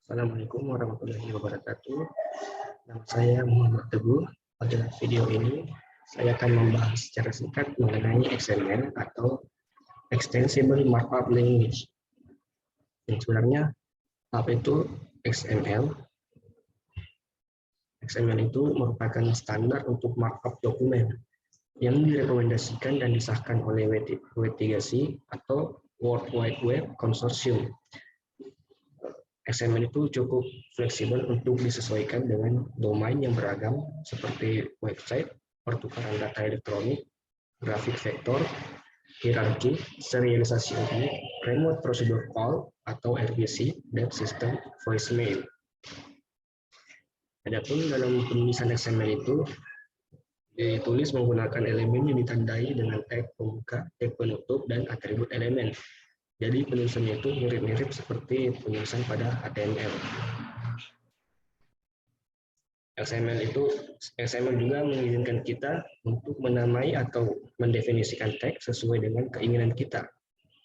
Assalamualaikum warahmatullahi wabarakatuh. Nama saya Muhammad Teguh. Pada video ini, saya akan membahas secara singkat mengenai XML atau Extensible Markup Language. Yang sebenarnya, apa itu XML? XML itu merupakan standar untuk markup dokumen yang direkomendasikan dan disahkan oleh W3C atau World Wide Web Consortium. XML itu cukup fleksibel untuk disesuaikan dengan domain yang beragam seperti website, pertukaran data elektronik, grafik vektor, hierarki, serialisasi objek, remote procedure call atau RPC, dan sistem voicemail. Adapun dalam penulisan XML itu ditulis menggunakan elemen yang ditandai dengan tag pembuka, tag penutup, dan atribut elemen. Jadi penulisannya itu mirip-mirip seperti penulisan pada HTML. XML juga mengizinkan kita untuk menamai atau mendefinisikan teks sesuai dengan keinginan kita.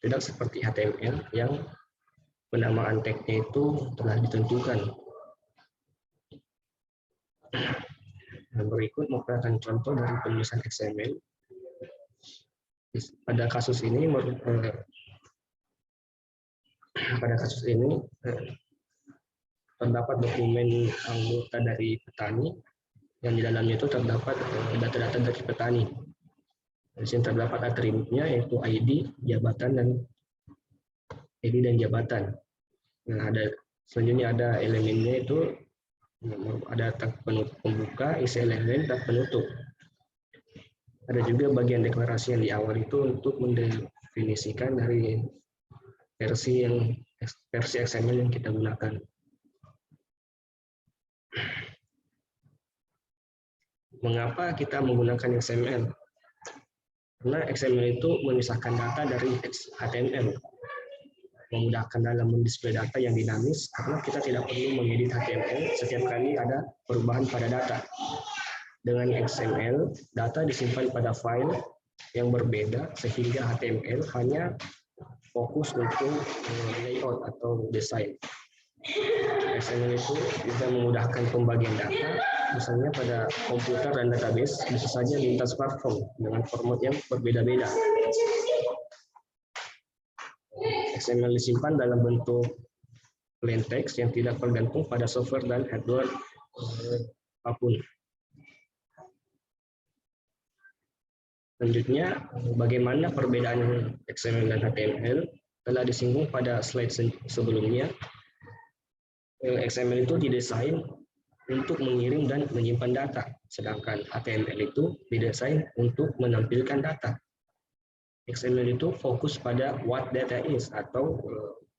Tidak seperti HTML yang penamaan tagnya itu telah ditentukan. Berikut merupakan contoh dari penulisan XML. Pada kasus ini terdapat dokumen anggota dari petani yang di dalamnya itu terdapat data-data dari petani. Di sini terdapat atributnya yaitu ID, jabatan, dan jabatan. Nah, selanjutnya ada elemennya itu ada tag pembuka, isi elemen, tag penutup. Ada juga bagian deklarasi yang di awal itu untuk mendefinisikan dari versi XML yang kita gunakan. Mengapa kita menggunakan XML? Karena XML itu memisahkan data dari HTML, memudahkan dalam mendisplay data yang dinamis karena kita tidak perlu mengedit HTML setiap kali ada perubahan pada data. Dengan XML, data disimpan pada file yang berbeda sehingga HTML hanya fokus untuk layout atau desain. XML itu juga memudahkan pembagian data, misalnya pada komputer dan database bisa saja lintas platform dengan format yang berbeda-beda. XML disimpan dalam bentuk plain text yang tidak bergantung pada software dan hardware apapun. Selanjutnya, bagaimana perbedaan XML dan HTML telah disinggung pada slide sebelumnya. XML itu didesain untuk mengirim dan menyimpan data, sedangkan HTML itu didesain untuk menampilkan data. XML itu fokus pada what data is atau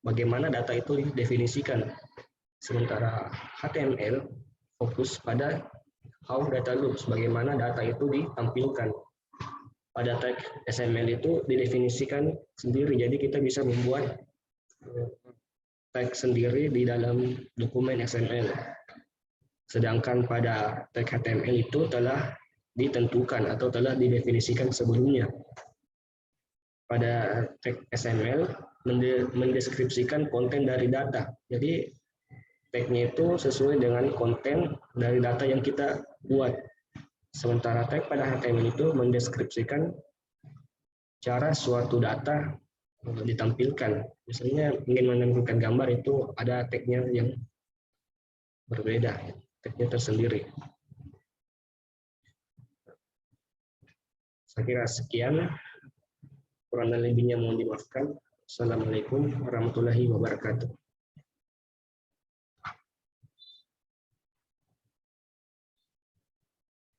bagaimana data itu didefinisikan, sementara HTML fokus pada how data looks, bagaimana data itu ditampilkan. Pada tag XML itu didefinisikan sendiri, jadi kita bisa membuat tag sendiri di dalam dokumen XML. Sedangkan pada tag HTML itu telah ditentukan atau telah didefinisikan sebelumnya. Pada tag XML mendeskripsikan konten dari data. Jadi tagnya itu sesuai dengan konten dari data yang kita buat. Sementara tag pada HTML itu mendeskripsikan cara suatu data ditampilkan. Misalnya ingin menampilkan gambar itu ada tagnya yang berbeda, tagnya tersendiri. Saya kira sekian, kurang dan lebihnya mohon dimaafkan. Assalamualaikum warahmatullahi wabarakatuh.